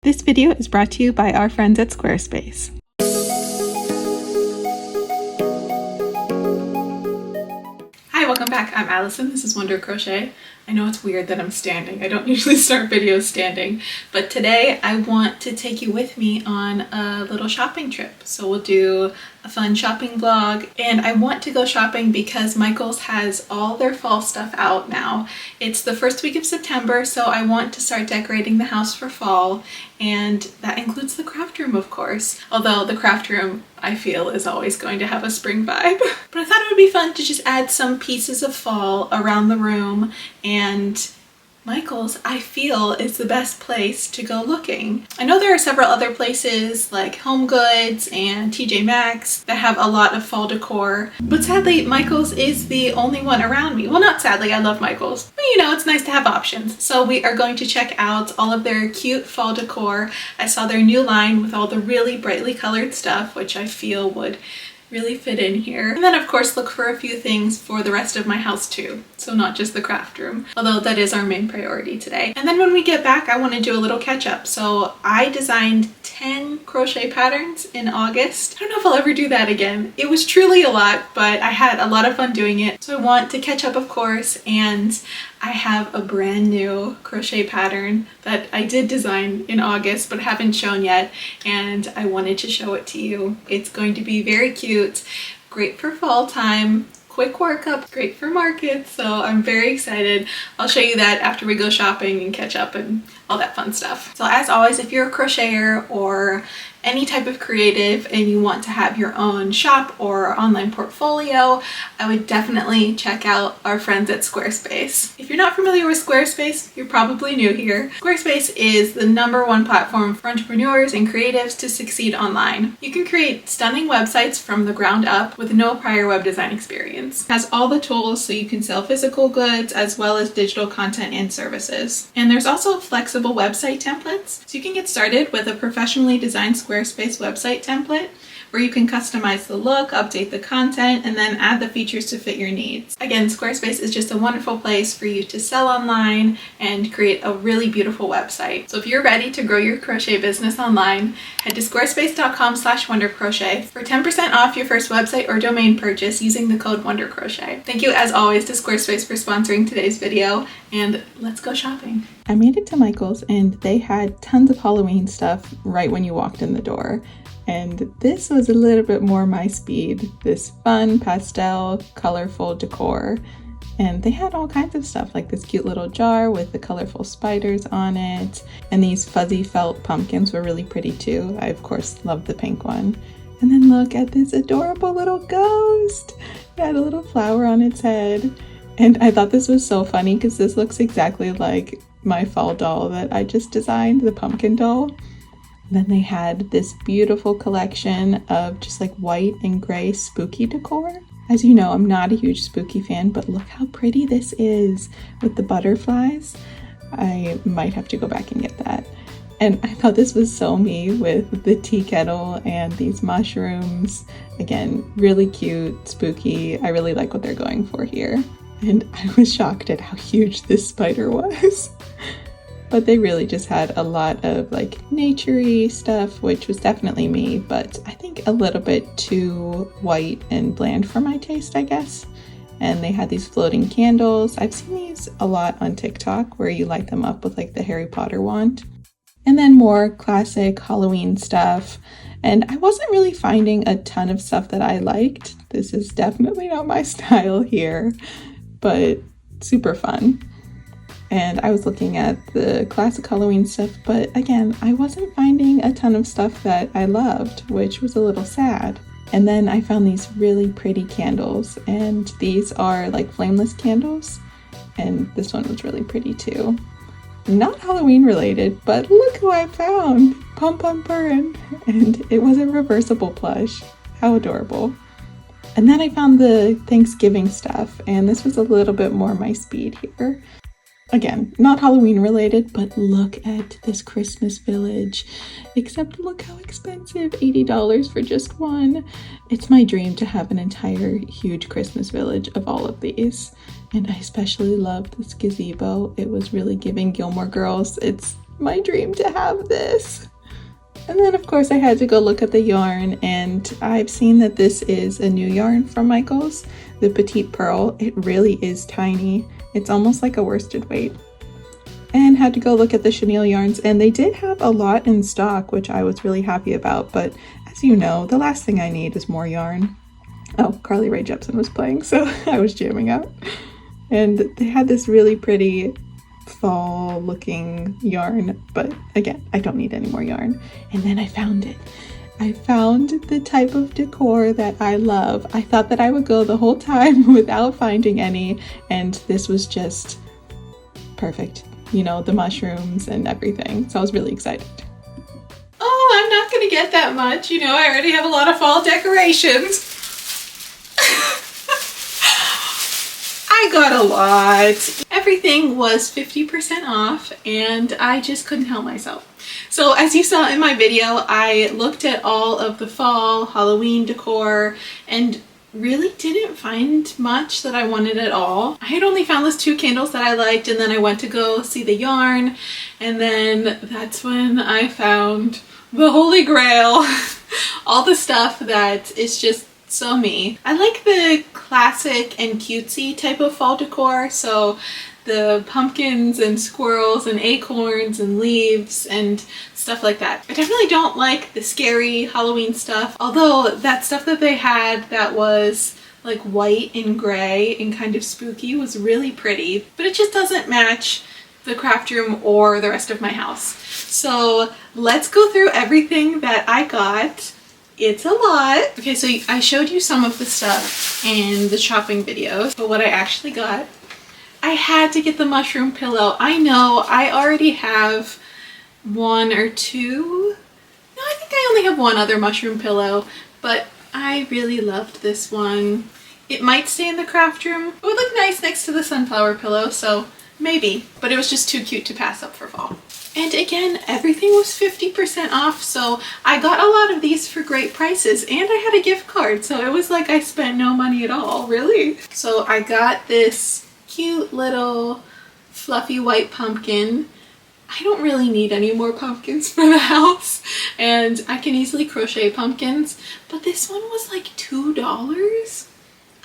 This video is brought to you by our friends at Squarespace. Hi, welcome back. I'm Allison. This is Wonder Crochet. I know it's weird that I'm standing. I don't usually start videos standing, but today I want to take you with me on a little shopping trip. So we'll do a fun shopping vlog, and I want to go shopping because Michaels has all their fall stuff out now. It's the first week of September, so I want to start decorating the house for fall, and that includes the craft room, of course. Although the craft room, I feel, is always going to have a spring vibe. But I thought it would be fun to just add some pieces of fall around the room, and Michaels, I feel, is the best place to go looking. I know there are several other places like Home Goods and TJ Maxx that have a lot of fall decor, but sadly Michaels is the only one around me. Well, not sadly, I love Michaels, but you know, it's nice to have options. So we are going to check out all of their cute fall decor. I saw their new line with all the really brightly colored stuff, which I feel would really fit in here. And then of course look for a few things for the rest of my house too. So not just the craft room, although that is our main priority today. And then when we get back, I want to do a little catch up. So I designed 10 crochet patterns in August. I don't know if I'll ever do that again. It was truly a lot, but I had a lot of fun doing it. So I want to catch up, of course, and I have a brand new crochet pattern that I did design in August but haven't shown yet, and I wanted to show it to you. It's going to be very cute, great for fall time, quick workup, great for markets, so I'm very excited. I'll show you that after we go shopping and catch up and all that fun stuff. So as always, if you're a crocheter or any type of creative and you want to have your own shop or online portfolio, I would definitely check out our friends at Squarespace. If you're not familiar with Squarespace, you're probably new here. Squarespace is the #1 platform for entrepreneurs and creatives to succeed online. You can create stunning websites from the ground up with no prior web design experience. It has all the tools so you can sell physical goods as well as digital content and services. And there's also flexible website templates, so you can get started with a professionally designed Squarespace website template where you can customize the look, update the content, and then add the features to fit your needs. Again, Squarespace is just a wonderful place for you to sell online and create a really beautiful website. So if you're ready to grow your crochet business online, head to squarespace.com/wondercrochet for 10% off your first website or domain purchase using the code WonderCrochet. Thank you as always to Squarespace for sponsoring today's video, and let's go shopping. I made it to Michaels and they had tons of Halloween stuff right when you walked in the door. And this was a little bit more my speed, this fun pastel, colorful decor. And they had all kinds of stuff, like this cute little jar with the colorful spiders on it. And these fuzzy felt pumpkins were really pretty too. I, of course, love the pink one. And then look at this adorable little ghost. It had a little flower on its head. And I thought this was so funny because this looks exactly like my fall doll that I just designed, the pumpkin doll. Then they had this beautiful collection of just like white and gray spooky decor. As you know, I'm not a huge spooky fan, but look how pretty this is with the butterflies. I might have to go back and get that. And I thought this was so me with the tea kettle and these mushrooms. Again, really cute, spooky. I really like what they're going for here. And I was shocked at how huge this spider was. But they really just had a lot of like nature-y stuff, which was definitely me, but I think a little bit too white and bland for my taste, I guess. And they had these floating candles. I've seen these a lot on TikTok where you light them up with like the Harry Potter wand. And then more classic Halloween stuff. And I wasn't really finding a ton of stuff that I liked. This is definitely not my style here, but super fun. And I was looking at the classic Halloween stuff, but again, I wasn't finding a ton of stuff that I loved, which was a little sad. And then I found these really pretty candles, and these are like flameless candles, and this one was really pretty too. Not Halloween related, but look who I found! Pum Pum Burn! And it was a reversible plush. How adorable. And then I found the Thanksgiving stuff, and this was a little bit more my speed here. Again, not Halloween related, but look at this Christmas village. Except look how expensive, $80 for just one. It's my dream to have an entire huge Christmas village of all of these. And I especially loved this gazebo. It was really giving Gilmore Girls. It's My dream to have this. And then of course I had to go look at the yarn, and I've seen that this is a new yarn from Michaels, the Petite Pearl. It really is tiny. It's almost like a worsted weight. And had to go look at the chenille yarns, and they did have a lot in stock, which I was really happy about, but as you know, the last thing I need is more yarn. Oh, Carly Rae Jepsen was playing, so I was jamming out. And they had this really pretty fall looking yarn, but again, I don't need any more yarn. And then I found it. I found the type of decor that I love. I thought that I would go the whole time without finding any, and this was just perfect. You know, the mushrooms and everything. So I was really excited. Oh, I'm not gonna get that much. You know, I already have a lot of fall decorations. I got a lot. Everything was 50% off, and I just couldn't help myself. So as you saw in my video, I looked at all of the fall Halloween decor and really didn't find much that I wanted at all. I had only found those 2 candles that I liked, and then I went to go see the yarn, and then that's when I found the Holy Grail. All the stuff that is just so me. I like the classic and cutesy type of fall decor, so the pumpkins and squirrels and acorns and leaves and stuff like that. I definitely don't like the scary Halloween stuff, although that stuff that they had that was like white and gray and kind of spooky was really pretty, but it just doesn't match the craft room or the rest of my house. So let's go through everything that I got. It's a lot. Okay, so I showed you some of the stuff in the shopping videos, but what I actually got, I had to get the mushroom pillow. I know I already have 1 or 2. No, I think I only have 1 other mushroom pillow, but I really loved this one. It might stay in the craft room. It would look nice next to the sunflower pillow, so maybe, but it was just too cute to pass up for fall. And again, everything was 50% off, so I got a lot of these for great prices, and I had a gift card, so it was like I spent no money at all, really. So I got this cute little fluffy white pumpkin. I don't really need any more pumpkins for the house, and I can easily crochet pumpkins, but this one was like $2.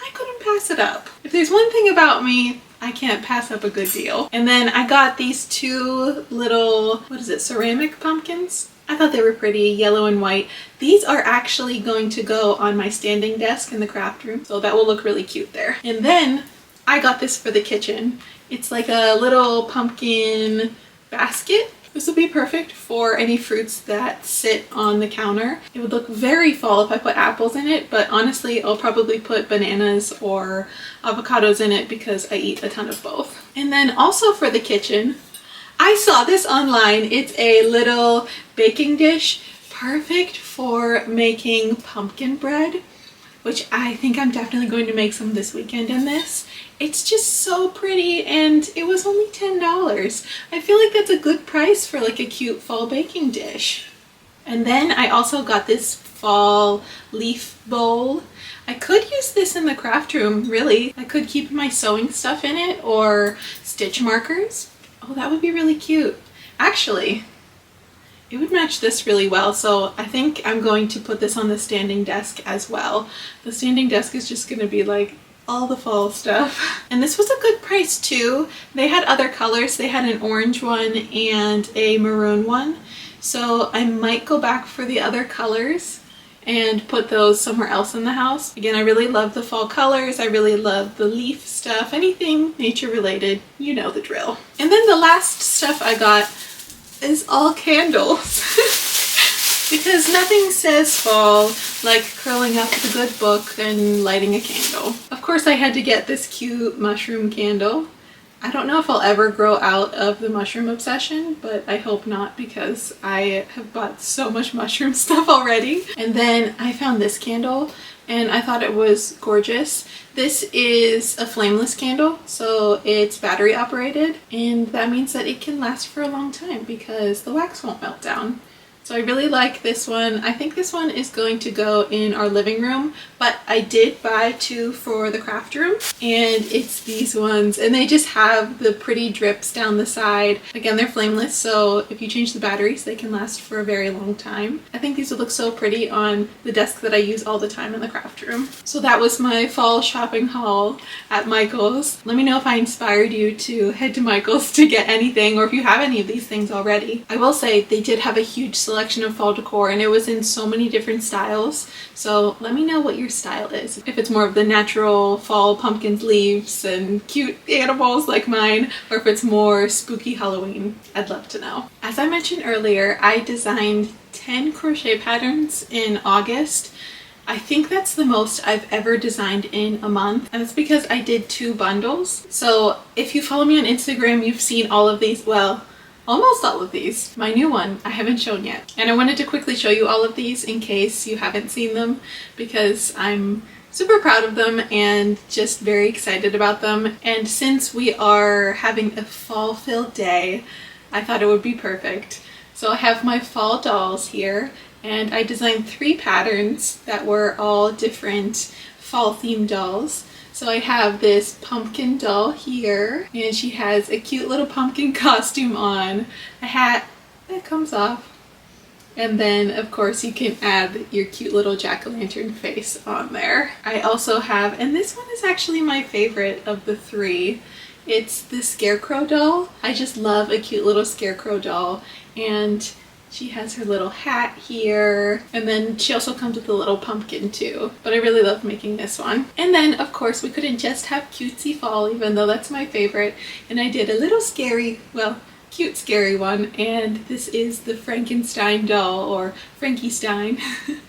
I couldn't pass it up. If there's one thing about me, I can't pass up a good deal. And then I got these 2 little, what is it, ceramic pumpkins? I thought they were pretty, yellow and white. These are actually going to go on my standing desk in the craft room, so that will look really cute there. And then I got this for the kitchen. It's like a little pumpkin basket. This would be perfect for any fruits that sit on the counter. It would look very fall if I put apples in it, but honestly, I'll probably put bananas or avocados in it because I eat a ton of both. And then also for the kitchen, I saw this online. It's a little baking dish, perfect for making pumpkin bread, which I think I'm definitely going to make some this weekend in this. It's just so pretty, and it was only $10. I feel like that's a good price for like a cute fall baking dish. And then I also got this fall leaf bowl. I could use this in the craft room, really. I could keep my sewing stuff in it or stitch markers. Oh, that would be really cute. Actually, it would match this really well, so I think I'm going to put this on the standing desk as well. The standing desk is just going to be like all the fall stuff. And this was a good price too. They had other colors. They had an orange one and a maroon one, so I might go back for the other colors and put those somewhere else in the house. Again, I really love the fall colors. I really love the leaf stuff. Anything nature related, you know the drill. And then the last stuff I got is all candles. Because nothing says fall like curling up with a good book and lighting a candle. Of course, I had to get this cute mushroom candle. I don't know if I'll ever grow out of the mushroom obsession, but I hope not because I have bought so much mushroom stuff already. And then I found this candle and I thought it was gorgeous. This is a flameless candle, so it's battery operated, and that means that it can last for a long time because the wax won't melt down. So I really like this one. I think this one is going to go in our living room, but I did buy two for the craft room, and it's these ones, and they just have the pretty drips down the side. Again, they're flameless, so if you change the batteries, they can last for a very long time. I think these would look so pretty on the desk that I use all the time in the craft room. So that was my fall shopping haul at Michael's. Let me know if I inspired you to head to Michael's to get anything, or if you have any of these things already. I will say they did have a huge selection of fall decor, and it was in so many different styles. So let me know what your style is. If it's more of the natural fall pumpkins, leaves, and cute animals like mine, or if it's more spooky Halloween, I'd love to know. As I mentioned earlier, I designed 10 crochet patterns in August. I think that's the most I've ever designed in a month, and it's because I did 2 bundles. So if you follow me on Instagram, you've seen all of these. Well, almost all of these. My new one I haven't shown yet. And I wanted to quickly show you all of these in case you haven't seen them, because I'm super proud of them and just very excited about them. And since we are having a fall-filled day, I thought it would be perfect. So I have my fall dolls here, and I designed 3 patterns that were all different fall-themed dolls. So I have this pumpkin doll here, and she has a cute little pumpkin costume on, a hat that comes off, and then of course you can add your cute little jack-o'-lantern face on there. I also have, and this one is actually my favorite of the 3, it's the scarecrow doll. I just love a cute little scarecrow doll, and she has her little hat here, and then she also comes with a little pumpkin too. But I really love making this one. And then of course we couldn't just have cutesy fall, even though that's my favorite. And I did a little scary, well, cute scary one, and this is the Frankenstein doll, or Frankie Stein.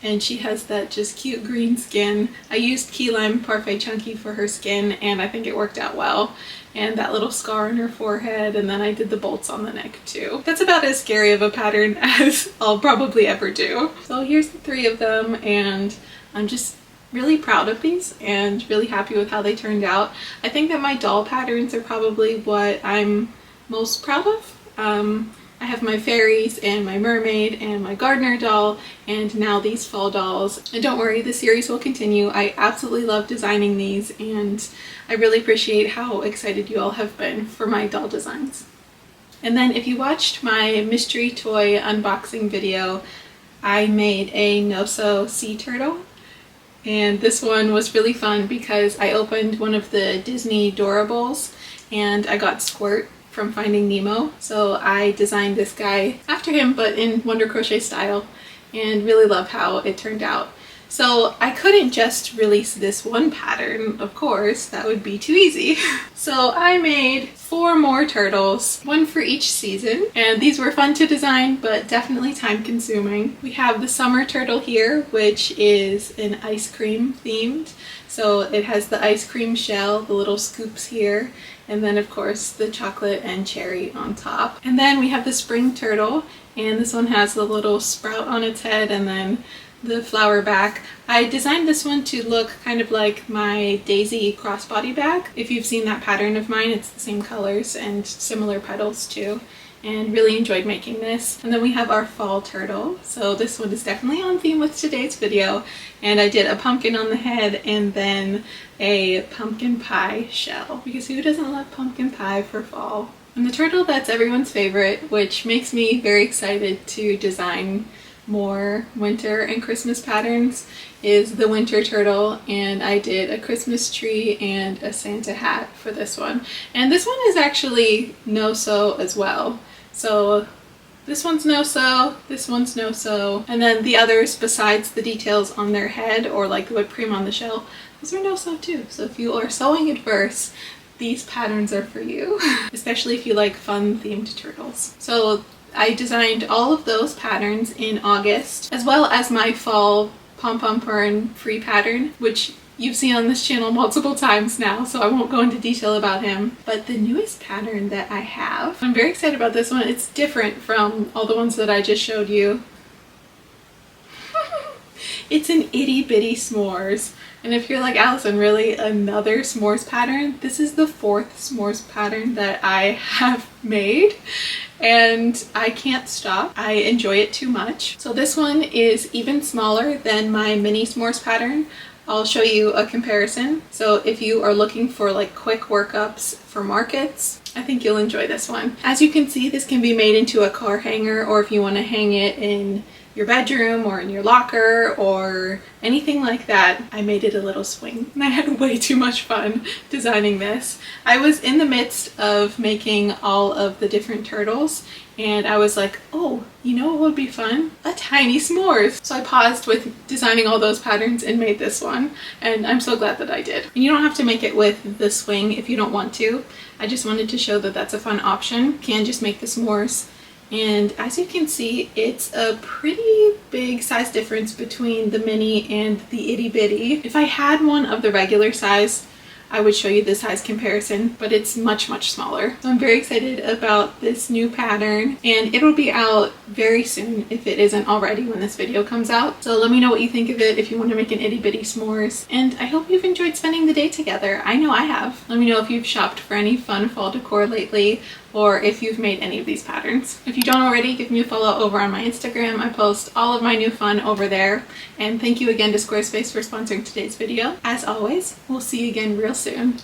And she has that just cute green skin. I used key lime parfait chunky for her skin, and I think it worked out well. And that little scar on her forehead, and then I did the bolts on the neck too. That's about as scary of a pattern as I'll probably ever do. So here's the 3 of them, and I'm just really proud of these and really happy with how they turned out. I think that my doll patterns are probably what I'm most proud of. I have my fairies and my mermaid and my gardener doll, and now these fall dolls. And don't worry, the series will continue. I absolutely love designing these, and I really appreciate how excited you all have been for my doll designs. And then if you watched my mystery toy unboxing video, I made a no-sew sea turtle. And this one was really fun because I opened one of the Disney Doorables and I got Squirt from Finding Nemo. So I designed this guy after him, but in Wonder Crochet style, and really love how it turned out. So I couldn't just release this one pattern, of course, that would be too easy. So I made 4 more turtles, 1 for each season, and these were fun to design, but definitely time consuming. We have the summer turtle here, which is an ice cream themed. So it has the ice cream shell, the little scoops here, and then of course the chocolate and cherry on top. And then we have the spring turtle, and this one has the little sprout on its head and then the flower back. I designed this one to look kind of like my Daisy crossbody bag. If you've seen that pattern of mine, it's the same colors and similar petals too, and really enjoyed making this. And then we have our fall turtle. So this one is definitely on theme with today's video, and I did a pumpkin on the head and then a pumpkin pie shell, because who doesn't love pumpkin pie for fall? And the turtle that's everyone's favorite, which makes me very excited to design more winter and Christmas patterns, is the winter turtle, and I did a Christmas tree and a Santa hat for this one. And this one is actually no-sew as well. So this one's no-sew, this one's no-sew, and then the others, besides the details on their head or like the whipped cream on the shell, those are no-sew too. So if you are sewing adverse, these patterns are for you, especially if you like fun themed turtles. So I designed all of those patterns in August, as well as my fall pom-pom fern free pattern, which you've seen on this channel multiple times now, so I won't go into detail about him. But the newest pattern that I have, I'm very excited about this one. It's different from all the ones that I just showed you. It's an itty bitty s'mores. And if you're like, Allison, really another s'mores pattern? This is the 4th s'mores pattern that I have made and I can't stop. I enjoy it too much. So this one is even smaller than my mini s'mores pattern. I'll show you a comparison. So if you are looking for like quick workups for markets, I think you'll enjoy this one. As you can see, this can be made into a car hanger, or if you want to hang it in your bedroom or in your locker or anything like that. I made it a little swing and I had way too much fun designing this. I was in the midst of making all of the different turtles and I was like, oh, you know what would be fun? A tiny s'mores. So I paused with designing all those patterns and made this one, and I'm so glad that I did. And you don't have to make it with the swing if you don't want to. I just wanted to show that that's a fun option. You can just make the s'mores. And as you can see, it's a pretty big size difference between the mini and the itty bitty. If I had one of the regular size, I would show you the size comparison, but it's much, much smaller. So I'm very excited about this new pattern, and it'll be out very soon if it isn't already when this video comes out. So let me know what you think of it if you want to make an itty bitty s'mores. And I hope you've enjoyed spending the day together. I know I have. Let me know if you've shopped for any fun fall decor lately, or if you've made any of these patterns. If you don't already, give me a follow over on my Instagram. I post all of my new fun over there. And thank you again to Squarespace for sponsoring today's video. As always, we'll see you again real soon.